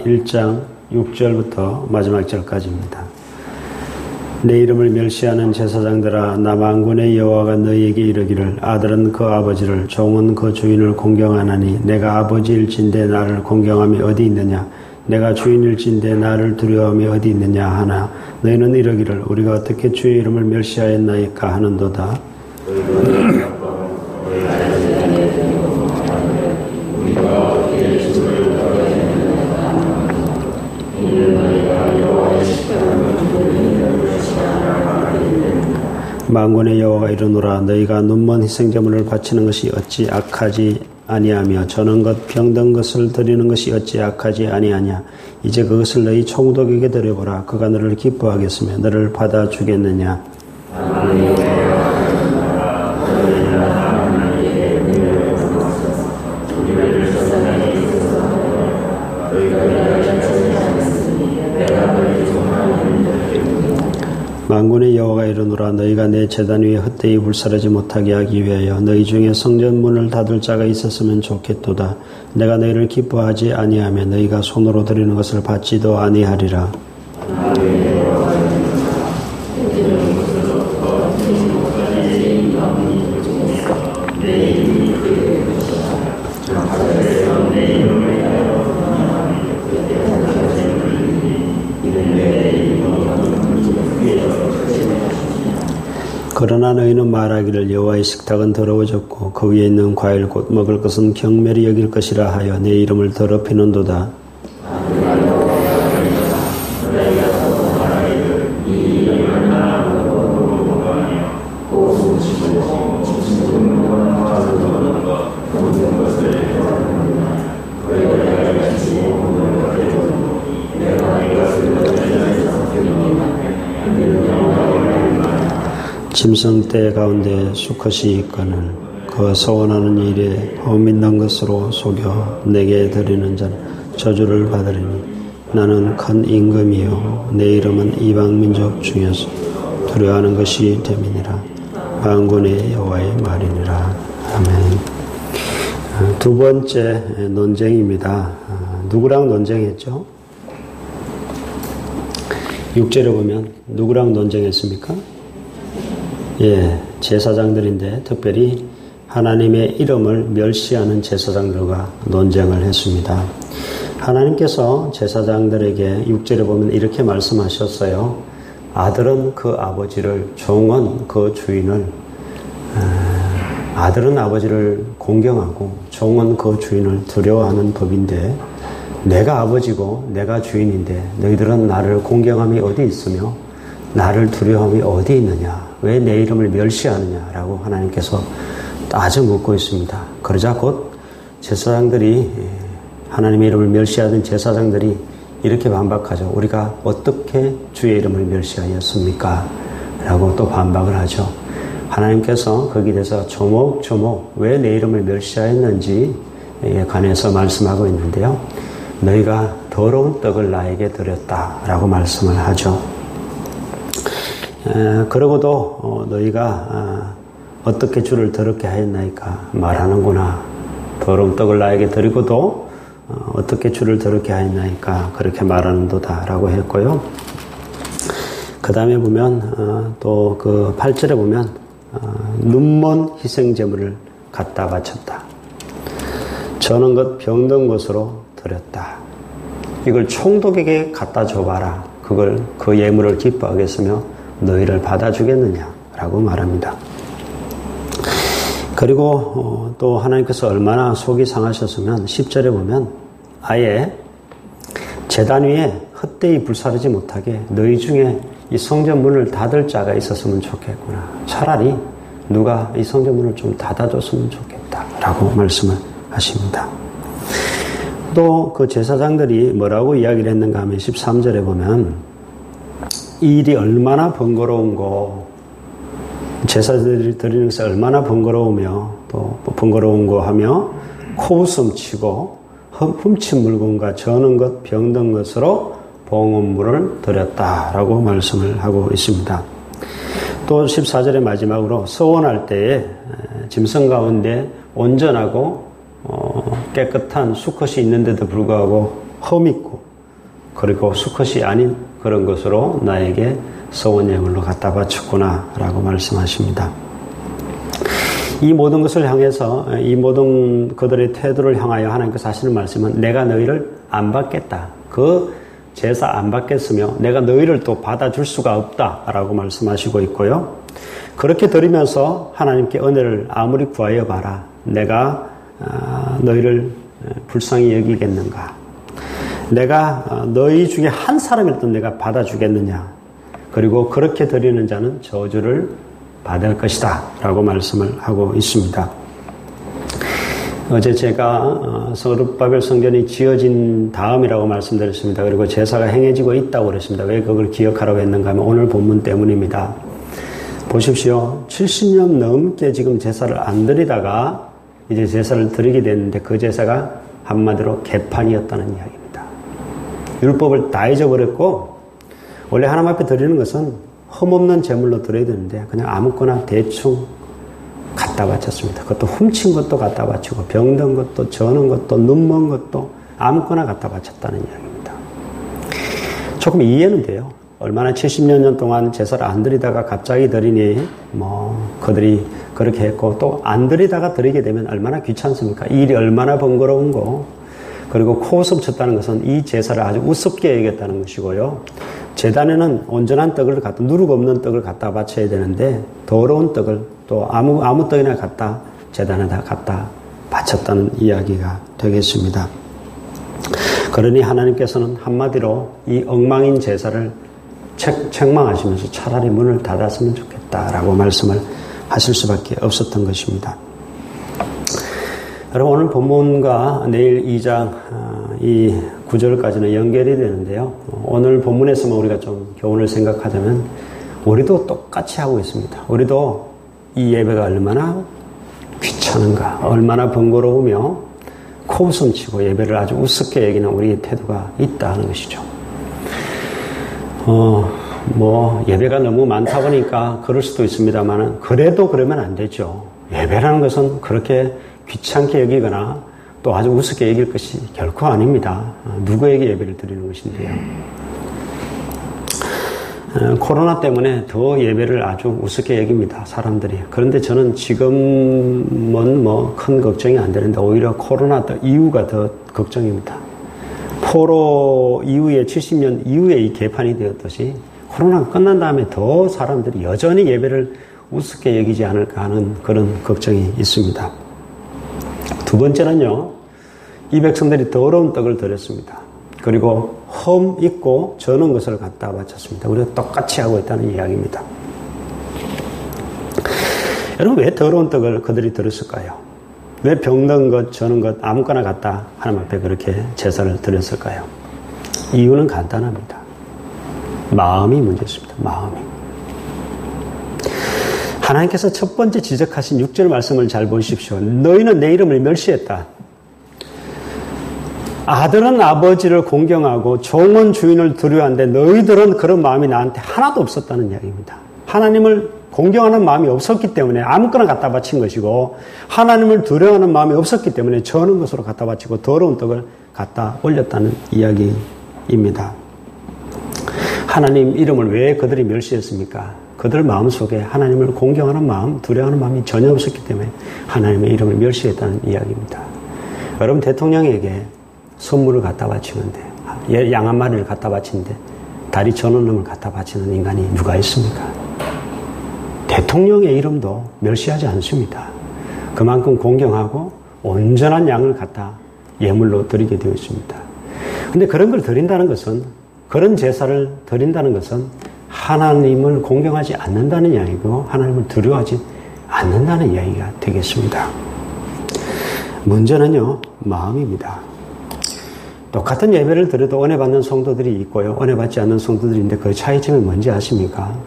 1장 6절부터 마지막 절까지입니다. 내 이름을 멸시하는 제사장들아, 나 만군의 여호와가 너희에게 이르기를 아들은 그 아버지를 종은 그 주인을 공경하나니 내가 아버지일진대 나를 공경함이 어디 있느냐, 내가 주인일진대 나를 두려워함이 어디 있느냐 하나 너희는 이르기를 우리가 어떻게 주의 이름을 멸시하였나이까 하는도다. 만군의 여호와가 이르노라, 너희가 눈먼 희생제물을 바치는 것이 어찌 악하지 아니하며 저는 것 병든 것을 드리는 것이 어찌 악하지 아니하냐. 이제 그것을 너희 총독에게 드려보라. 그가 너를 기뻐하겠으며 너를 받아주겠느냐. 만군의 여호와가 이르노라, 너희가 내 제단 위에 헛되이 불사르지 못하게 하기 위하여 너희 중에 성전문을 닫을 자가 있었으면 좋겠도다. 내가 너희를 기뻐하지 아니하며 너희가 손으로 드리는 것을 받지도 아니하리라. 그러나 너희는 말하기를 여호와의 식탁은 더러워졌고 그 위에 있는 과일 곧 먹을 것은 경멸히 여길 것이라 하여 내 이름을 더럽히는도다. 짐승떼 가운데 수컷이 있거늘 그 서원하는 일에 흠 있는 것으로 속여 내게 드리는 자는 저주를 받으리니 나는 큰 임금이요 내 이름은 이방 민족 중에서 두려워하는 것이 됨이니라. 만군의 여호와의 말이니라. 아멘. 두 번째 논쟁입니다. 누구랑 논쟁했죠? 6절에 보면 누구랑 논쟁했습니까? 제사장들인데 특별히 하나님의 이름을 멸시하는 제사장들과 논쟁을 했습니다. 하나님께서 제사장들에게 6절에 보면 이렇게 말씀하셨어요. 아들은 그 아버지를, 종은 그 주인을, 아들은 아버지를 공경하고 종은 그 주인을 두려워하는 법인데 내가 아버지고 내가 주인인데 너희들은 나를 공경함이 어디 있으며 나를 두려움이 어디 있느냐? 왜 내 이름을 멸시하느냐라고 하나님께서 따져 묻고 있습니다. 그러자 곧 제사장들이, 하나님의 이름을 멸시하던 제사장들이 이렇게 반박하죠. 우리가 어떻게 주의 이름을 멸시하였습니까? 라고 또 반박을 하죠. 하나님께서 거기에 대해서 조목조목 왜 내 이름을 멸시하였는지에 관해서 말씀하고 있는데요. 너희가 더러운 떡을 나에게 드렸다라고 말씀을 하죠. 그러고도 너희가 어떻게 주를 더럽게 하였나이까 말하는구나. 더러운 떡을 나에게 드리고도 어떻게 주를 더럽게 하였나이까 그렇게 말하는도다 라고 했고요. 그 다음에 보면 또 그 8절에 보면 눈먼 희생제물을 갖다 바쳤다. 저는 것 병든 것으로 드렸다. 이걸 총독에게 갖다 줘봐라. 그걸 그 예물을 기뻐하겠으며 너희를 받아주겠느냐라고 말합니다. 그리고 또 하나님께서 얼마나 속이 상하셨으면 10절에 보면 아예 제단 위에 헛되이 불사르지 못하게 너희 중에 이 성전 문을 닫을 자가 있었으면 좋겠구나. 차라리 누가 이 성전 문을 좀 닫아줬으면 좋겠다라고 말씀을 하십니다. 또 그 제사장들이 뭐라고 이야기를 했는가 하면 13절에 보면 이 일이 얼마나 번거로운고, 제사들이 드리는 것이 얼마나 번거로우며 또 번거로운 거 하며 코웃음 치고 훔친 물건과 저는 것 병든 것으로 봉헌물을 드렸다라고 말씀을 하고 있습니다. 또 14절의 마지막으로 서원할 때에 짐승 가운데 온전하고 깨끗한 수컷이 있는데도 불구하고 흠 있고 그리고 수컷이 아닌 그런 것으로 나에게 서원 예물로 갖다 바쳤구나 라고 말씀하십니다. 이 모든 것을 향해서 이 모든 그들의 태도를 향하여 하나님께서 하시는 말씀은 내가 너희를 안 받겠다. 그 제사 안 받겠으며 내가 너희를 또 받아줄 수가 없다라고 말씀하시고 있고요. 그렇게 드리면서 하나님께 은혜를 아무리 구하여 봐라. 내가 너희를 불쌍히 여기겠는가. 내가 너희 중에 한 사람이라도 내가 받아주겠느냐. 그리고 그렇게 드리는 자는 저주를 받을 것이다 라고 말씀을 하고 있습니다. 어제 제가 서룹바벨 성전이 지어진 다음이라고 말씀드렸습니다. 그리고 제사가 행해지고 있다고 그랬습니다. 왜 그걸 기억하라고 했는가 하면 오늘 본문 때문입니다. 보십시오. 70년 넘게 지금 제사를 안 드리다가 이제 제사를 드리게 됐는데 그 제사가 한마디로 개판이었다는 이야기입니다. 율법을 다 잊어버렸고 원래 하나님 앞에 드리는 것은 흠없는 제물로 드려야 되는데 그냥 아무거나 대충 갖다 바쳤습니다. 그것도 훔친 것도 갖다 바치고 병든 것도 저는 것도 눈먼 것도 아무거나 갖다 바쳤다는 이야기입니다. 조금 이해는 돼요. 얼마나 70년 동안 제사를 안 드리다가 갑자기 드리니 그들이 그렇게 했고 또 안 드리다가 드리게 되면 얼마나 귀찮습니까? 일이 얼마나 번거로운 거. 그리고 코웃음 쳤다는 것은 이 제사를 아주 우습게 여겼다는 것이고요. 제단에는 온전한 떡을 갖다 누룩 없는 떡을 갖다 바쳐야 되는데 더러운 떡을 또 아무 떡이나 갖다 제단에다 갖다 바쳤다는 이야기가 되겠습니다. 그러니 하나님께서는 한마디로 이 엉망인 제사를 책망하시면서 차라리 문을 닫았으면 좋겠다라고 말씀을 하실 수밖에 없었던 것입니다. 여러분 오늘 본문과 내일 2장 이 9절까지는 연결이 되는데요. 오늘 본문에서만 우리가 좀 교훈을 생각하자면 우리도 똑같이 하고 있습니다. 우리도 이 예배가 얼마나 귀찮은가, 얼마나 번거로우며 코웃음 치고 예배를 아주 우습게 여기는 우리의 태도가 있다 하는 것이죠. 예배가 너무 많다 보니까 그럴 수도 있습니다만 그래도 그러면 안 되죠. 예배라는 것은 그렇게 귀찮게 여기거나 또 아주 우습게 여길 것이 결코 아닙니다. 누구에게 예배를 드리는 것인데요. 코로나 때문에 더 예배를 아주 우습게 여깁니다. 사람들이. 그런데 저는 지금은 큰 걱정이 안 되는데 오히려 코로나 이후가 더 걱정입니다. 포로 이후에 70년 이후에 이 개판이 되었듯이 코로나가 끝난 다음에 더 사람들이 여전히 예배를 우습게 여기지 않을까 하는 그런 걱정이 있습니다. 두 번째는요, 이 백성들이 더러운 떡을 드렸습니다. 그리고 흠 있고 저는 것을 갖다 바쳤습니다. 우리가 똑같이 하고 있다는 이야기입니다. 여러분 왜 더러운 떡을 그들이 드렸을까요? 왜 병든 것, 저는 것 아무거나 갖다 하나님 앞에 그렇게 제사를 드렸을까요? 이유는 간단합니다. 마음이 문제였습니다. 마음이. 하나님께서 첫 번째 지적하신 6절 말씀을 잘 보십시오. 너희는 내 이름을 멸시했다. 아들은 아버지를 공경하고 종은 주인을 두려워하는데 너희들은 그런 마음이 나한테 하나도 없었다는 이야기입니다. 하나님을 공경하는 마음이 없었기 때문에 아무거나 갖다 바친 것이고 하나님을 두려워하는 마음이 없었기 때문에 저는 것으로 갖다 바치고 더러운 떡을 갖다 올렸다는 이야기입니다. 하나님 이름을 왜 그들이 멸시했습니까? 그들 마음속에 하나님을 공경하는 마음, 두려워하는 마음이 전혀 없었기 때문에 하나님의 이름을 멸시했다는 이야기입니다. 여러분 대통령에게 선물을 갖다 바치는데 양 한 마리를 갖다 바치는데 다리 저는 놈을 갖다 바치는 인간이 누가 있습니까? 대통령의 이름도 멸시하지 않습니다. 그만큼 공경하고 온전한 양을 갖다 예물로 드리게 되어 있습니다. 그런데 그런 걸 드린다는 것은 그런 제사를 드린다는 것은 하나님을 공경하지 않는다는 이야기고 하나님을 두려워하지 않는다는 이야기가 되겠습니다. 문제는요, 마음입니다. 똑같은 예배를 드려도 은혜 받는 성도들이 있고요, 은혜 받지 않는 성도들인데 그 차이점이 뭔지 아십니까?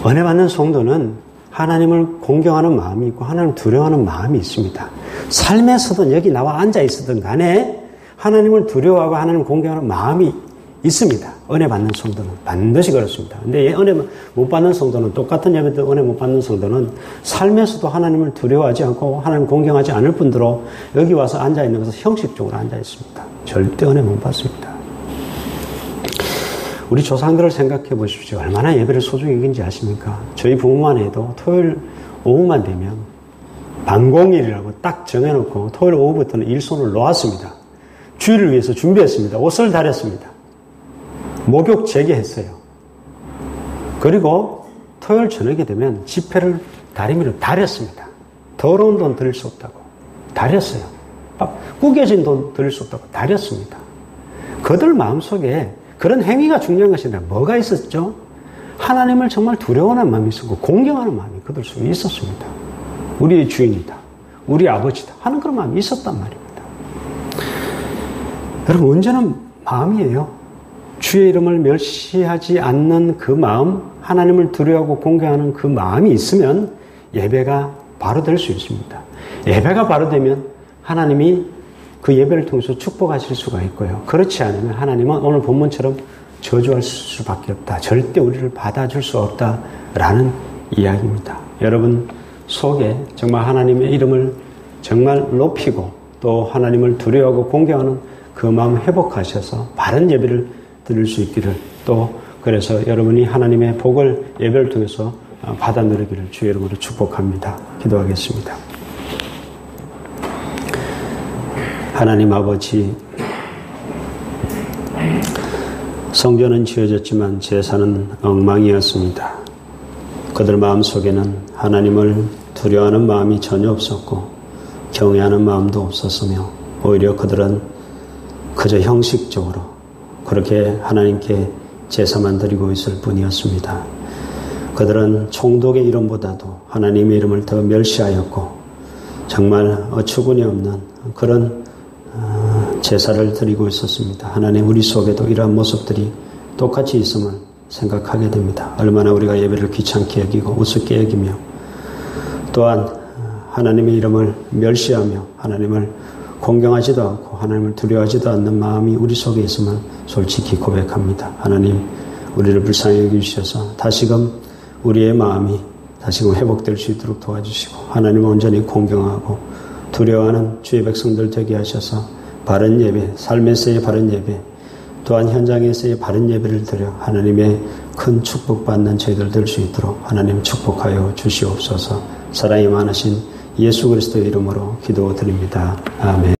은혜 받는 성도는 하나님을 공경하는 마음이 있고 하나님을 두려워하는 마음이 있습니다. 삶에서든 여기 나와 앉아 있었든 간에 하나님을 두려워하고 하나님을 공경하는 마음이 있습니다. 은혜 받는 성도는 반드시 그렇습니다. 근데 은혜 못 받는 성도는 똑같은 예배도 은혜 못 받는 성도는 삶에서도 하나님을 두려워하지 않고 하나님을 공경하지 않을 뿐더러 여기 와서 앉아 있는 것은 형식적으로 앉아 있습니다. 절대 은혜 못 받습니다. 우리 조상들을 생각해 보십시오. 얼마나 예배를 소중히 여긴지 아십니까? 저희 부모만 해도 토요일 오후만 되면 반공일이라고 딱 정해놓고 토요일 오후부터는 일손을 놓았습니다. 주일을 위해서 준비했습니다. 옷을 다렸습니다. 목욕 재개했어요. 그리고 토요일 저녁이 되면 지폐를 다리미로 다렸습니다. 더러운 돈 드릴 수 없다고 다렸어요. 구겨진 돈 드릴 수 없다고 다렸습니다. 그들 마음속에 그런 행위가 중요한 것이 아니라 뭐가 있었죠? 하나님을 정말 두려워하는 마음이 있었고 공경하는 마음이 그들 속에 있었습니다. 우리의 주인이다. 우리 아버지다. 하는 그런 마음이 있었단 말입니다. 여러분, 문제는 마음이에요. 주의 이름을 멸시하지 않는 그 마음, 하나님을 두려워하고 공경하는 그 마음이 있으면 예배가 바로 될 수 있습니다. 예배가 바로 되면 하나님이 그 예배를 통해서 축복하실 수가 있고요. 그렇지 않으면 하나님은 오늘 본문처럼 저주할 수밖에 없다. 절대 우리를 받아줄 수 없다라는 이야기입니다. 여러분 속에 정말 하나님의 이름을 정말 높이고 또 하나님을 두려워하고 공경하는 그 마음 회복하셔서 바른 예배를 드릴 수 있기를, 또 그래서 여러분이 하나님의 복을 예배를 통해서 받아 누리기를 주의 이름으로 축복합니다. 기도하겠습니다. 하나님 아버지, 성전은 지어졌지만 제사는 엉망이었습니다. 그들 마음속에는 하나님을 두려워하는 마음이 전혀 없었고 경외하는 마음도 없었으며 오히려 그들은 그저 형식적으로 그렇게 하나님께 제사만 드리고 있을 뿐이었습니다. 그들은 총독의 이름보다도 하나님의 이름을 더 멸시하였고 정말 어처구니 없는 그런 제사를 드리고 있었습니다. 하나님, 우리 속에도 이러한 모습들이 똑같이 있음을 생각하게 됩니다. 얼마나 우리가 예배를 귀찮게 여기고 우습게 여기며 또한 하나님의 이름을 멸시하며 하나님을 공경하지도 않고 하나님을 두려워하지도 않는 마음이 우리 속에 있음을 솔직히 고백합니다. 하나님, 우리를 불쌍히 여기주셔서 다시금 우리의 마음이 다시금 회복될 수 있도록 도와주시고 하나님을 온전히 공경하고 두려워하는 주의 백성들 되게 하셔서 바른 예배, 삶에서의 바른 예배, 또한 현장에서의 바른 예배를 드려 하나님의 큰 축복받는 저희들 될 수 있도록 하나님 축복하여 주시옵소서. 사랑이 많으신 예수 그리스도의 이름으로 기도드립니다. 아멘.